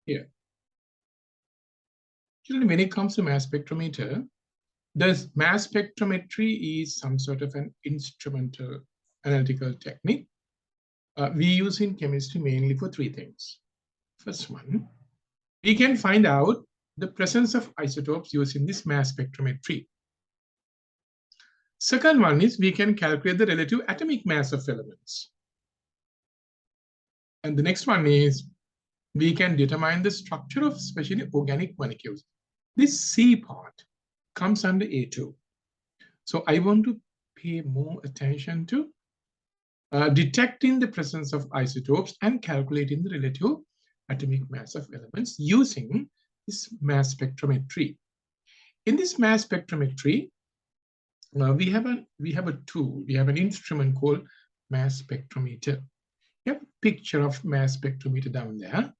here. Children, when it comes to mass spectrometer, the mass spectrometry is some sort of an instrumental analytical technique we use in chemistry mainly for three things. First one, we can find out the presence of isotopes using this mass spectrometry. Second one is we can calculate the relative atomic mass of elements. And the next one is we can determine the structure of especially organic molecules. This C part comes under A2. So I want to pay more attention to detecting the presence of isotopes and calculating the relative atomic mass of elements using this mass spectrometry. In this mass spectrometry, we have a tool, we have an instrument called mass spectrometer. You have a picture of mass spectrometer down there.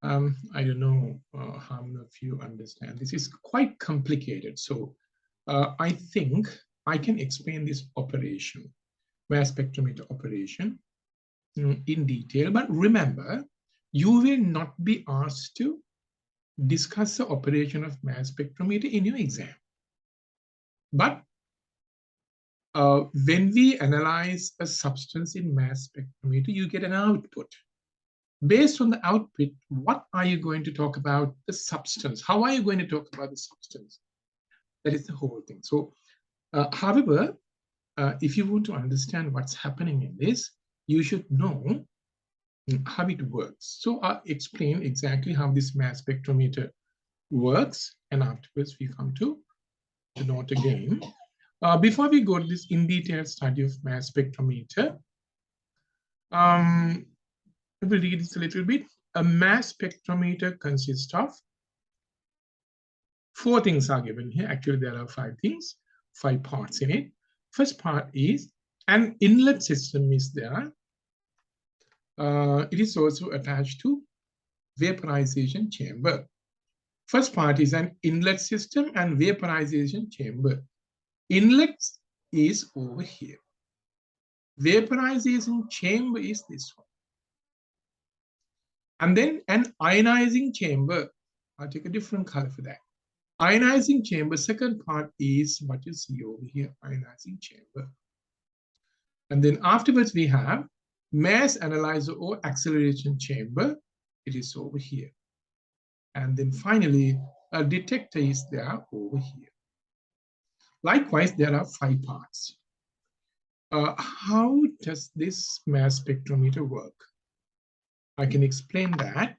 I don't know how many of you understand. This is quite complicated. So I think I can explain this operation, mass spectrometer operation in detail. But remember, you will not be asked to discuss the operation of mass spectrometer in your exam. But when we analyze a substance in mass spectrometer, you get an output. Based on the output, what are you going to talk about the substance? How are you going to talk about the substance? That is the whole thing. So, however, if you want to understand what's happening in this, you should know how it works. So I'll explain exactly how this mass spectrometer works, and afterwards we come to the note again. Before we go to this in detail study of mass spectrometer, we'll read this a little bit. A mass spectrometer consists of 4 things are given here. Actually, there are 5 things, 5 parts in it. First part is an inlet system is there. It is also attached to vaporization chamber. First part is an inlet system and vaporization chamber. Inlet is over here. Vaporization chamber is this one. And then an ionizing chamber. I'll take a different color for that. Ionizing chamber, second part is what you see over here, ionizing chamber. And then afterwards we have mass analyzer or acceleration chamber. It is over here. And then finally, a detector is there over here. Likewise, there are 5 parts. How does this mass spectrometer work? I can explain that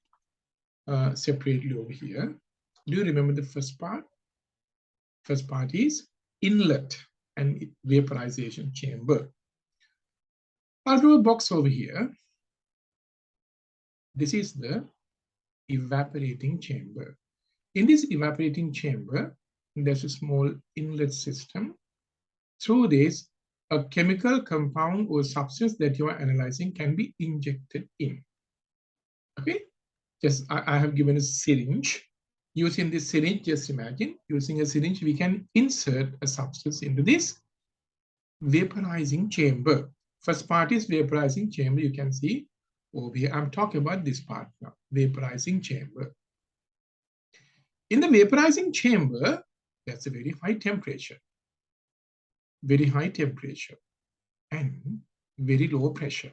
separately over here. Do you remember the first part? First part is inlet and vaporization chamber. I'll draw a box over here. This is the evaporating chamber. In this evaporating chamber, there's a small inlet system. Through this, a chemical compound or substance that you are analyzing can be injected in. Okay, just I have given a syringe. Using this syringe, just imagine, using a syringe, we can insert a substance into this vaporizing chamber. First part is vaporizing chamber. You can see over here. I'm talking about this part now, vaporizing chamber. In the vaporizing chamber, that's a very high temperature and very low pressure.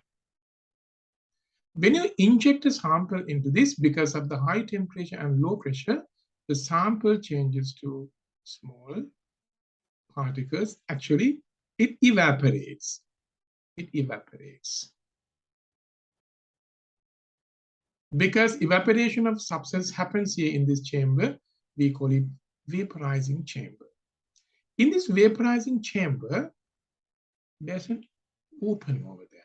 When you inject a sample into this, because of the high temperature and low pressure, the sample changes to small particles. Actually, it evaporates. It evaporates. Because evaporation of substance happens here in this chamber, we call it vaporizing chamber. In this vaporizing chamber, there's an opening over there.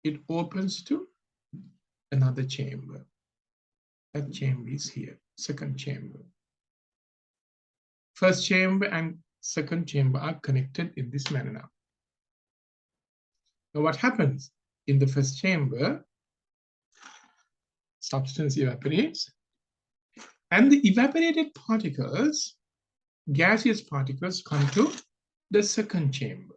It opens to another chamber. That chamber is here, second chamber. First chamber and second chamber are connected in this manner now. Now what happens? In the first chamber, substance evaporates, and the evaporated particles, gaseous particles, come to the second chamber.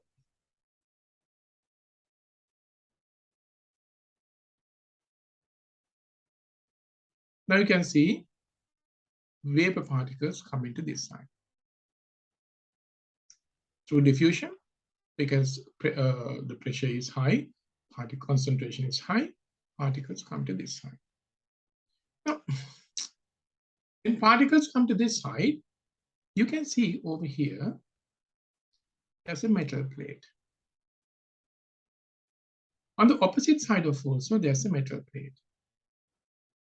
Now you can see vapor particles come into this side. Through diffusion, because the pressure is high, particle concentration is high, particles come to this side. Now, when particles come to this side, you can see over here, there's a metal plate. On the opposite side of also, there's a metal plate.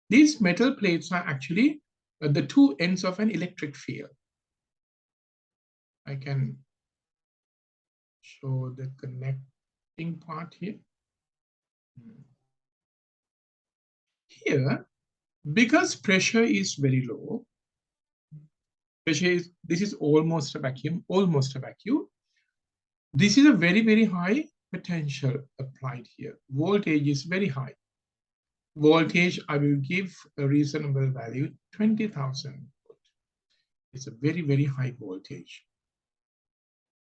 These metal plates are actually the two ends of an electric field. I can show the connecting part here. Here, because pressure is very low, this is almost a vacuum, This is a very, very high potential applied here. Voltage is very high. Voltage, I will give a reasonable value, 20,000. It's a very, very high voltage.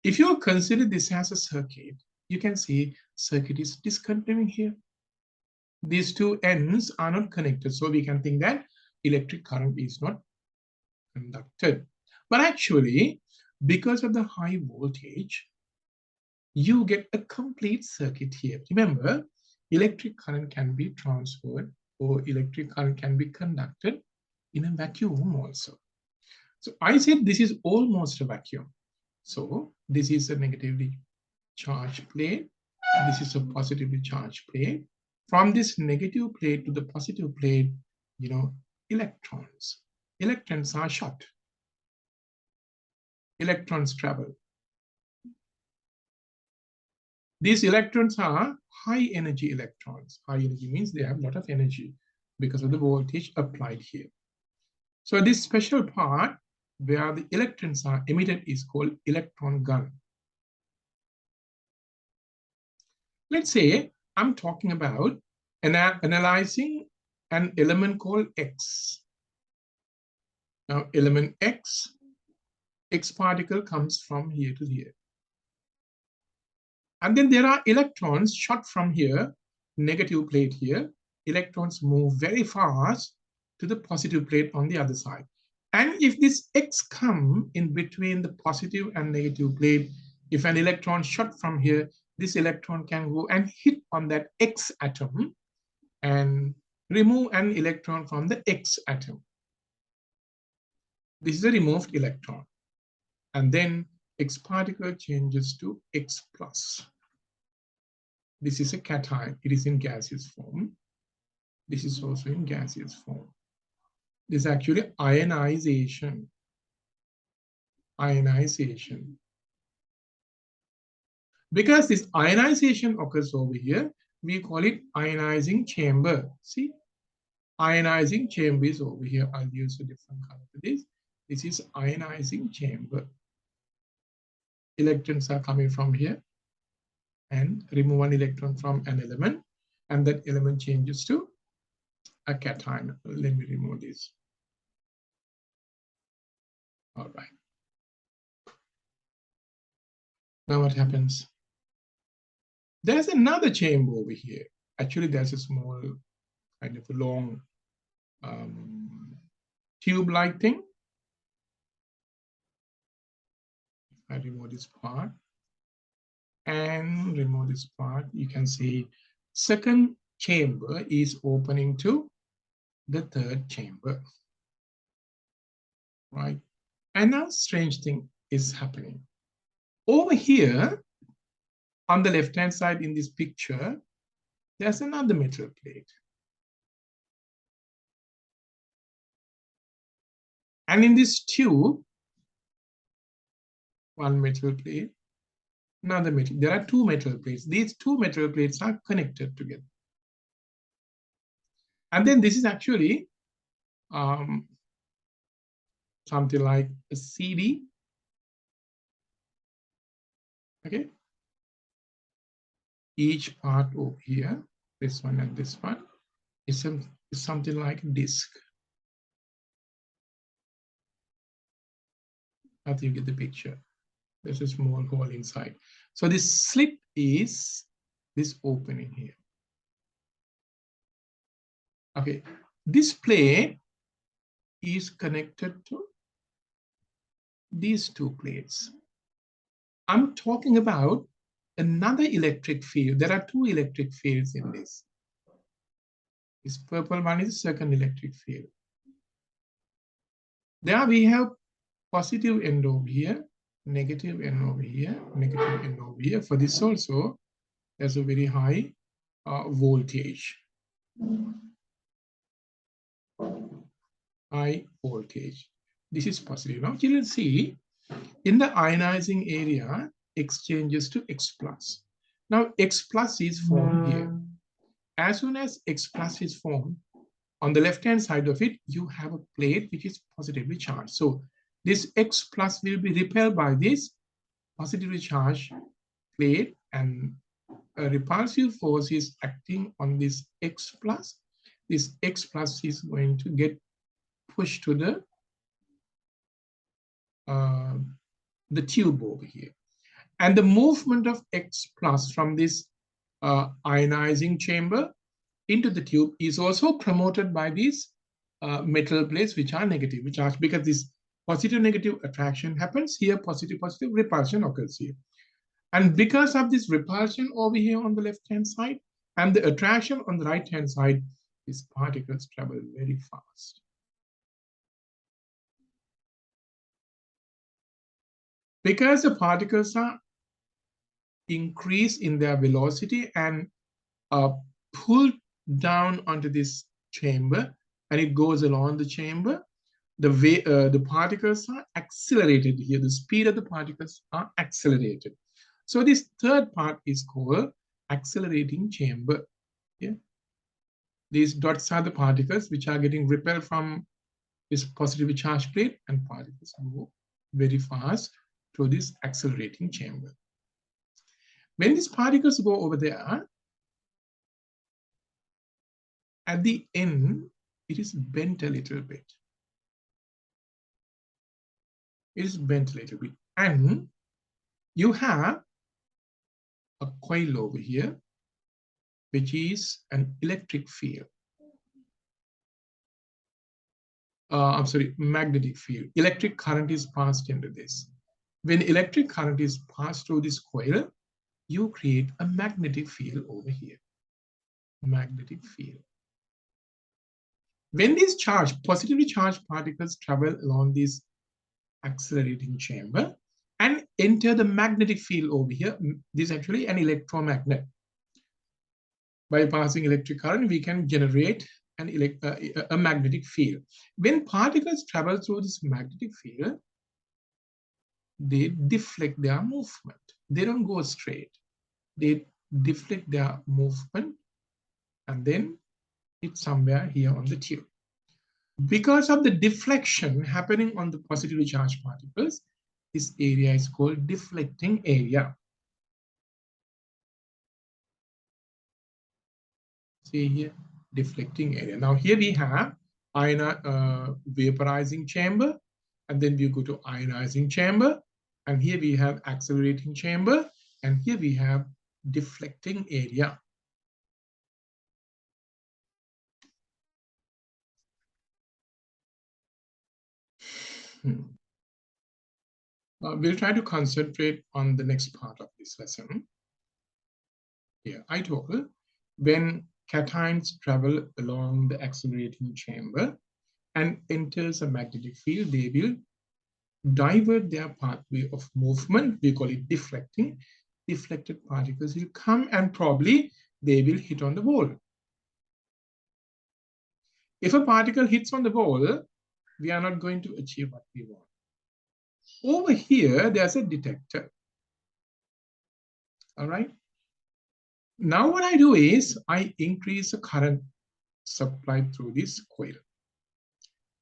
If you consider this as a circuit, you can see circuit is discontinuing here. These two ends are not connected, so we can think that electric current is not conducted. But actually, because of the high voltage, you get a complete circuit here. Remember, electric current can be transferred or electric current can be conducted in a vacuum also. So I said this is almost a vacuum. So this is a negatively charged plate. This is a positively charged plate. From this negative plate to the positive plate, electrons. Electrons are shot. Electrons travel. These electrons are high energy electrons. High energy means they have a lot of energy because of the voltage applied here. So this special part where the electrons are emitted is called electron gun. Let's say I'm talking about analyzing an element called X. Now element X particle comes from here to here. And then there are electrons shot from here, negative plate here. Electrons move very fast to the positive plate on the other side. And if this X come in between the positive and negative plate, if an electron shot from here, this electron can go and hit on that X atom and remove an electron from the X atom. This is a removed electron. And then X particle changes to X plus. This is a cation. It is in gaseous form. This is also in gaseous form. This is actually ionization. Ionization. Because this ionization occurs over here, we call it ionizing chamber. See, ionizing chamber is over here. I'll use a different color for this. This is ionizing chamber. Electrons are coming from here and remove one electron from an element, and that element changes to a cation. Let me remove this. All right. Now what happens? There's another chamber over here. Actually, there's a small, kind of a long tube-like thing. I remove this part and remove this part. You can see second chamber is opening to the third chamber, right? And now strange thing is happening. Over here, on the left-hand side in this picture, there's another metal plate. And in this tube, one metal plate, another metal. There are two metal plates. These two metal plates are connected together. And then this is actually something like a CD. Okay. Each part over here, this one and this one, is something like a disc. I think you get the picture. There's a small hole inside. So this slit is this opening here. Okay, this plate is connected to these two plates. I'm talking about another electric field. There are two electric fields in this. This purple one is the second electric field. There we have positive end over here, negative end over here, negative end over here. For this also, there's a very high voltage. High voltage. This is positive. Now, you will see in the ionizing area, exchanges to X plus. Now, X plus is formed here. As soon as X plus is formed, on the left-hand side of it, you have a plate which is positively charged. So this X plus will be repelled by this positively charged plate, and a repulsive force is acting on this X plus. This X plus is going to get pushed to the tube over here. And the movement of X plus from this ionizing chamber into the tube is also promoted by these metal plates which are negatively charged, because this positive negative attraction happens here, positive positive repulsion occurs here. And because of this repulsion over here on the left hand side and the attraction on the right hand side, these particles travel very fast. Because the particles are increased in their velocity and pulled down onto this chamber, and it goes along the chamber, the particles are accelerated here. The speed of the particles are accelerated. So this third part is called accelerating chamber. Yeah. These dots are the particles which are getting repelled from this positively charged plate, and particles move very fast through this accelerating chamber. When these particles go over there, at the end, it is bent a little bit. It is bent a little bit. And you have a coil over here, which is an electric field. I'm sorry, magnetic field. Electric current is passed into this. When electric current is passed through this coil, you create a magnetic field over here. Magnetic field. When these positively charged particles travel along this accelerating chamber and enter the magnetic field over here, this is actually an electromagnet. By passing electric current, we can generate a magnetic field. When particles travel through this magnetic field, they deflect their movement. They don't go straight. They deflect their movement, and then it's somewhere here on the tube. Because of the deflection happening on the positively charged particles, this area is called deflecting area. See here, deflecting area. Now here we have vaporizing chamber, and then we go to ionizing chamber, and here we have accelerating chamber, and here we have deflecting area. We'll try to concentrate on the next part of this lesson. Here, I told when cations travel along the accelerating chamber and enters a magnetic field, they will divert their pathway of movement. We call it deflecting. Deflected particles will come and probably they will hit on the wall. If a particle hits on the wall, we are not going to achieve what we want. Over here, there's a detector. All right. Now what I do is I increase the current supplied through this coil.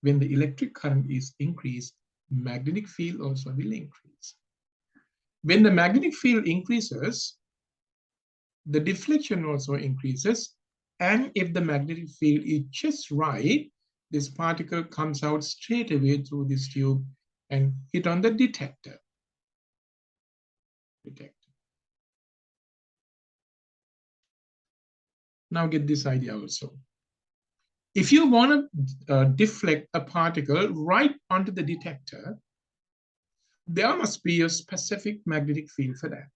When the electric current is increased, magnetic field also will increase. When the magnetic field increases, the deflection also increases. And if the magnetic field is just right, this particle comes out straight away through this tube and hit on the detector. Now get this idea also. If you want to deflect a particle right onto the detector, there must be a specific magnetic field for that.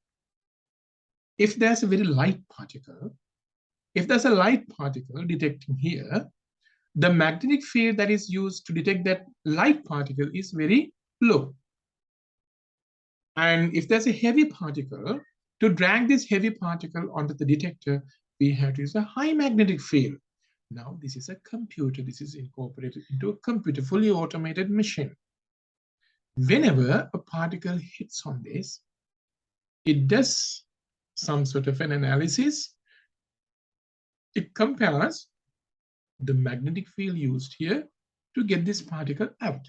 If there's a very light particle, if there's a light particle detecting here, the magnetic field that is used to detect that light particle is very low. And if there's a heavy particle, to drag this heavy particle onto the detector, we have to use a high magnetic field. Now, this is a computer. This is incorporated into a computer, fully automated machine. Whenever a particle hits on this, it does some sort of an analysis. It compares the magnetic field used here to get this particle out.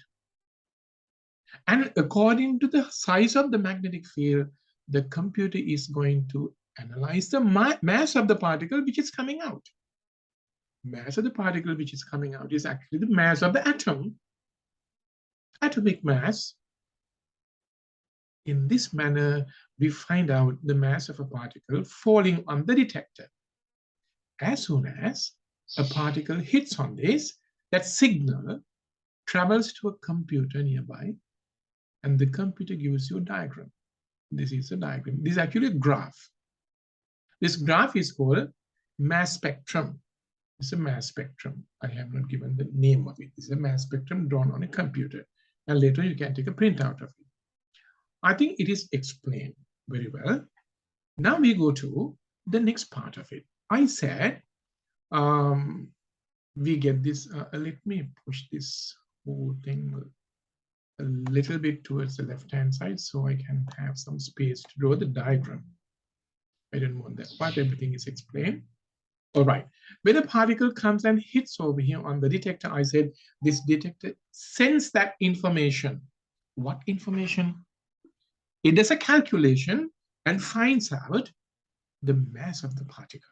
And according to the size of the magnetic field, the computer is going to analyze the mass of the particle which is coming out. Mass of the particle which is coming out is actually the mass of the atom, atomic mass. In this manner, we find out the mass of a particle falling on the detector. As soon as a particle hits on this, that signal travels to a computer nearby, and the computer gives you a diagram. This is a diagram. This is actually a graph. This graph is called mass spectrum. It's a mass spectrum. I have not given the name of it. It's a mass spectrum drawn on a computer. And later you can take a printout of it. I think it is explained very well. Now we go to the next part of it. I said we get this. Let me push this whole thing a little bit towards the left-hand side so I can have some space to draw the diagram. I don't want that part. Everything is explained. All right. When a particle comes and hits over here on the detector, I said this detector sends that information. What information? It does a calculation and finds out the mass of the particle.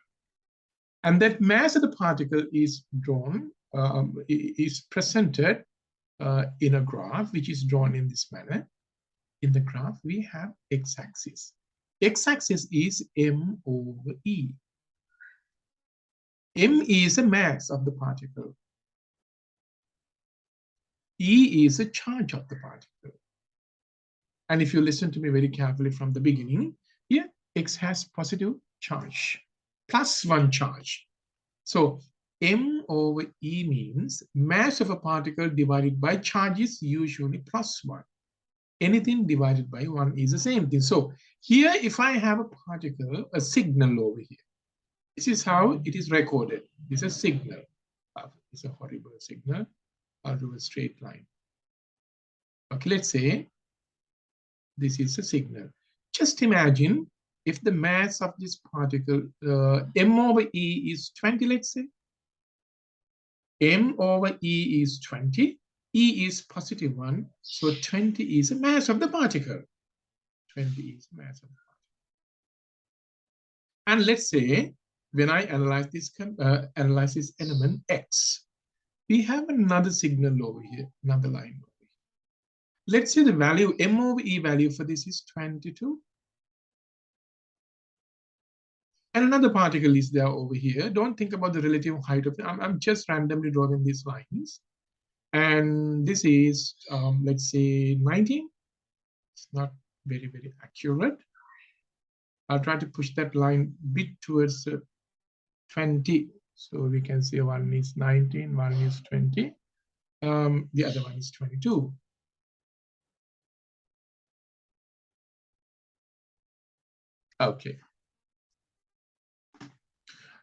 And that mass of the particle is drawn, is presented in a graph, which is drawn in this manner. In the graph, we have x-axis. X-axis is m over e. M is the mass of the particle. E is the charge of the particle. And if you listen to me very carefully from the beginning, here X has positive charge, +1 charge. So M over E means mass of a particle divided by charge is usually +1. Anything divided by 1 is the same thing. So here, if I have a particle, a signal over here, this is how it is recorded. This is a signal. It's a horrible signal. I'll do a straight line. Okay, let's say this is a signal. Just imagine if the mass of this particle, m over e is 20, let's say. M over e is 20. E is +1. So 20 is the mass of the particle. 20 is the mass of the particle. And let's say when I analyze this element x, we have another signal over here, another line over here. Let's say the value, m over e value for this is 22. And another particle is there over here. Don't think about the relative height of it. I'm just randomly drawing these lines. And this is, let's say, 19. It's not very, very accurate. I'll try to push that line a bit towards 20. So we can say one is 19, one is 20. The other one is 22. Okay.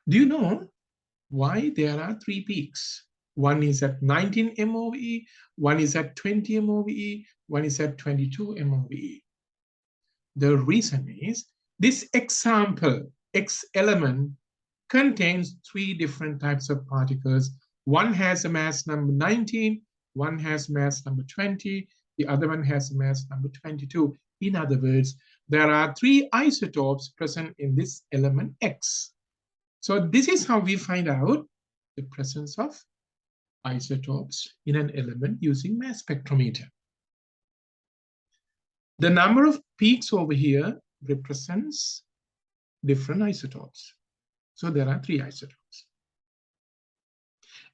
Do you know why there are 3 peaks? One is at 19 MOVE, one is at 20 MOVE, one is at 22 MOVE. The reason is this example, X element, contains 3 different types of particles. One has a mass number 19, one has mass number 20, the other one has mass number 22. In other words, there are 3 isotopes present in this element X. So this is how we find out the presence of isotopes in an element using mass spectrometer. The number of peaks over here represents different isotopes. So there are 3 isotopes.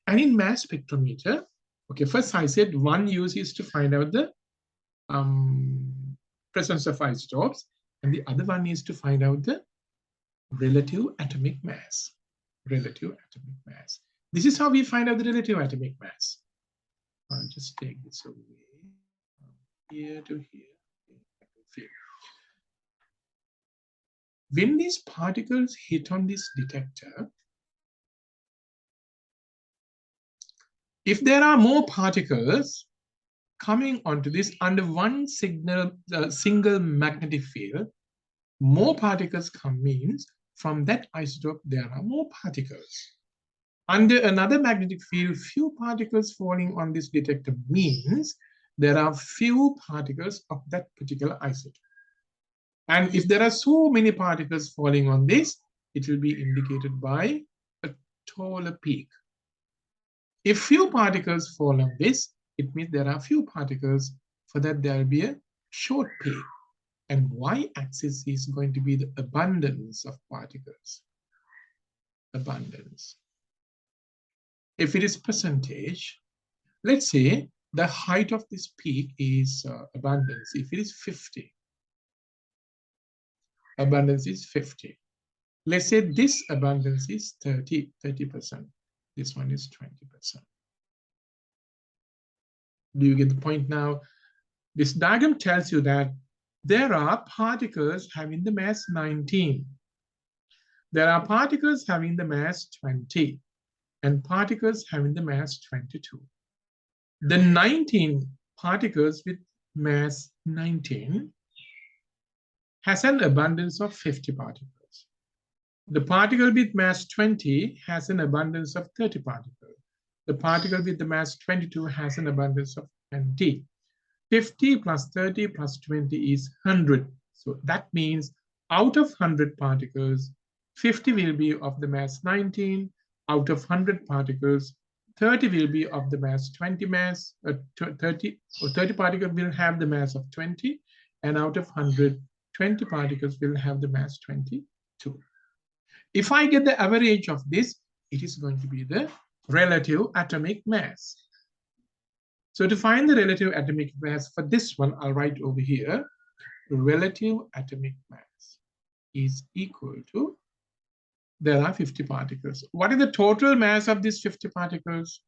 And in mass spectrometer, okay, first I said one use is to find out the presence of isotopes, and the other one is to find out the relative atomic mass. Relative atomic mass. This is how we find out the relative atomic mass. I'll just take this away from here to here. When these particles hit on this detector, if there are more particles coming onto this under one single magnetic field, more particles come means from that isotope there are more particles. Under another magnetic field, few particles falling on this detector means there are few particles of that particular isotope. And if there are so many particles falling on this, it will be indicated by a taller peak. If few particles fall on this, it means there are few particles. For that, there will be a short peak. And y-axis is going to be the abundance of particles. Abundance. If it is percentage, let's say the height of this peak is abundance. If it is 50, abundance is 50. Let's say this abundance is 30%. This one is 20%. Do you get the point now? This diagram tells you that there are particles having the mass 19. There are particles having the mass 20 and particles having the mass 22. The 19 particles with mass 19 has an abundance of 50 particles. The particle with mass 20 has an abundance of 30 particles. The particle with the mass 22 has an abundance of 20. 50 plus 30 plus 20 is 100. So that means out of 100 particles, 50 will be of the mass 19. Out of 100 particles, 30 will be of the mass 20 mass. 30 particles will have the mass of 20. And out of 100, 20 particles will have the mass 22. If I get the average of this, it is going to be the relative atomic mass. So to find the relative atomic mass for this one, I'll write over here, relative atomic mass is equal to, there are 50 particles. What is the total mass of these 50 particles?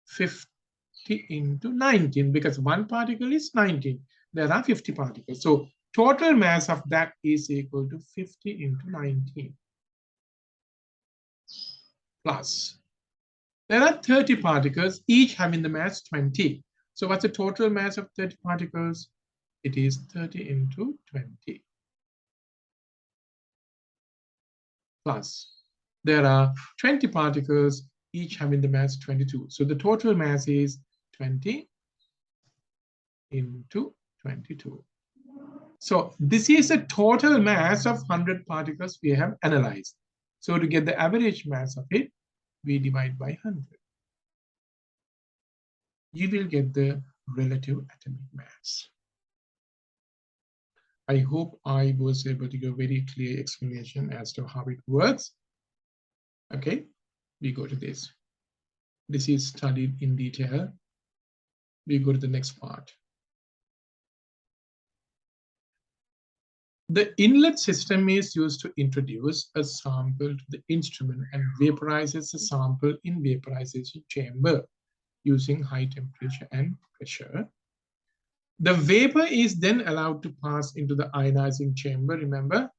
50 into 19, because one particle is 19. There are 50 particles. So total mass of that is equal to 50 into 19. Plus, there are 30 particles, each having the mass 20. So what's the total mass of 30 particles? It is 30 into 20. Plus, there are 20 particles, each having the mass 22. So the total mass is 20 into 22. So this is a total mass of 100 particles we have analyzed. So to get the average mass of it, we divide by 100. You will get the relative atomic mass. I hope I was able to give a very clear explanation as to how it works. Okay, we go to this. This is studied in detail. We go to the next part. The inlet system is used to introduce a sample to the instrument and vaporizes the sample in vaporization chamber using high temperature and pressure. The vapor is then allowed to pass into the ionizing chamber, remember?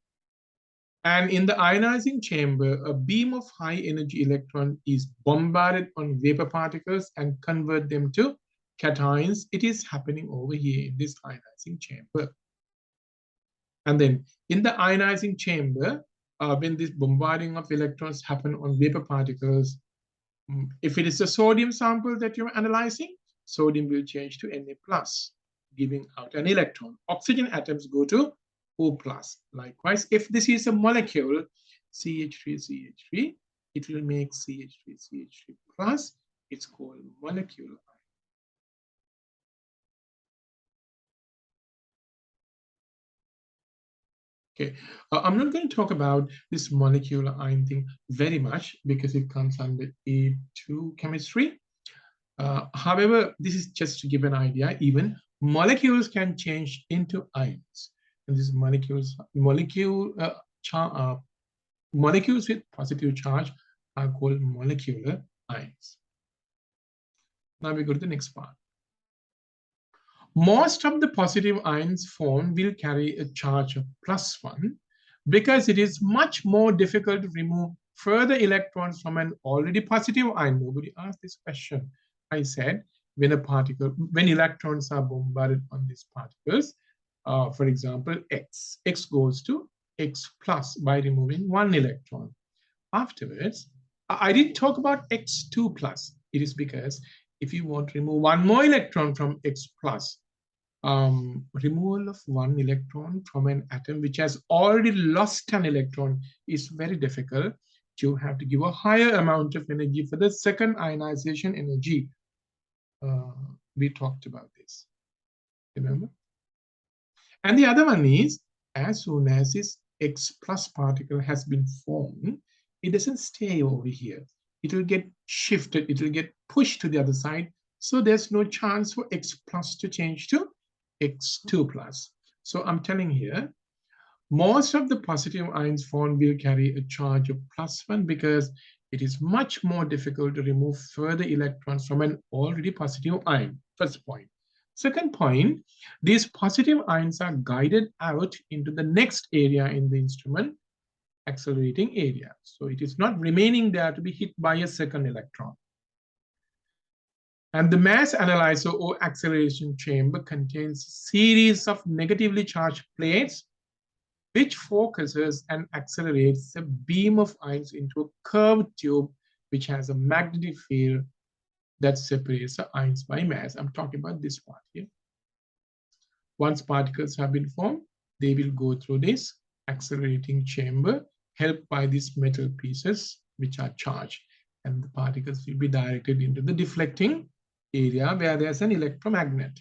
And in the ionizing chamber, a beam of high energy electron is bombarded on vapor particles and convert them to cations. It is happening over here in this ionizing chamber. And then in the ionizing chamber, when this bombarding of electrons happen on vapor particles, if it is a sodium sample that you're analyzing, sodium will change to Na+, giving out an electron. Oxygen atoms go to O+. Likewise, if this is a molecule, CH3, it will make CH3. It's called molecule. Okay, I'm not going to talk about this molecular ion thing very much because it comes under A2 chemistry. However, this is just to give an idea. Even molecules can change into ions, and these molecules with positive charge are called molecular ions. Now we go to the next part. Most of the positive ions formed will carry a charge of +1 because it is much more difficult to remove further electrons from an already positive ion. Nobody asked this question. I said when electrons are bombarded on these particles, for example, X goes to X plus by removing one electron. Afterwards, I didn't talk about X2 plus. It is because if you want to remove one more electron from X plus, removal of one electron from an atom which has already lost an electron is very difficult. You have to give a higher amount of energy for the second ionization energy. We talked about this, remember? And the other one is, as soon as this X plus particle has been formed, it doesn't stay over here. It will get shifted, it will get pushed to the other side. So there's no chance for X plus to change to X2 plus. So I'm telling here, most of the positive ions formed will carry a charge of +1 because it is much more difficult to remove further electrons from an already positive ion. First point. Second point, these positive ions are guided out into the next area in the instrument, accelerating area. So it is not remaining there to be hit by a second electron. And the mass analyzer or acceleration chamber contains a series of negatively charged plates which focuses and accelerates a beam of ions into a curved tube which has a magnetic field that separates the ions by mass. I'm talking about this part here. Once particles have been formed, they will go through this accelerating chamber helped by these metal pieces which are charged, and the particles will be directed into the deflecting area where there's an electromagnet.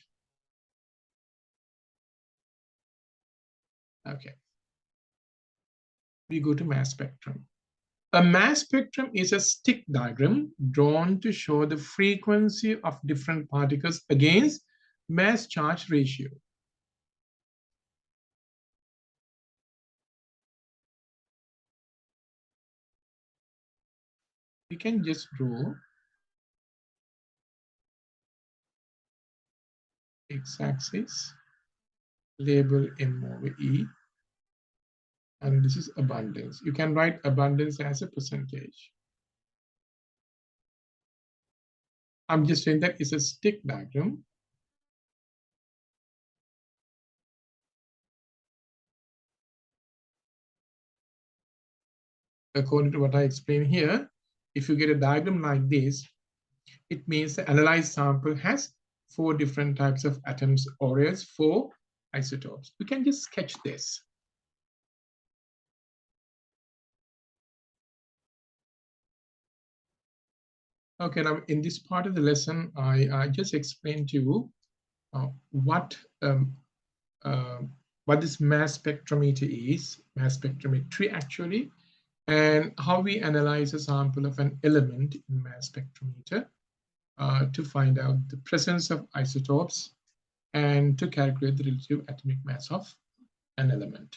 Okay. We go to mass spectrum. A mass spectrum is a stick diagram drawn to show the frequency of different particles against mass charge ratio. We can just draw x-axis, label M over E, and this is abundance. You can write abundance as a percentage. I'm just saying that it's a stick diagram. According to what I explained here, if you get a diagram like this, it means the analyzed sample has 4 different types of atoms or else 4 isotopes. We can just sketch this. Okay, now in this part of the lesson, I just explained to you what this mass spectrometer is, mass spectrometry actually, and how we analyze a sample of an element in mass spectrometer to find out the presence of isotopes and to calculate the relative atomic mass of an element.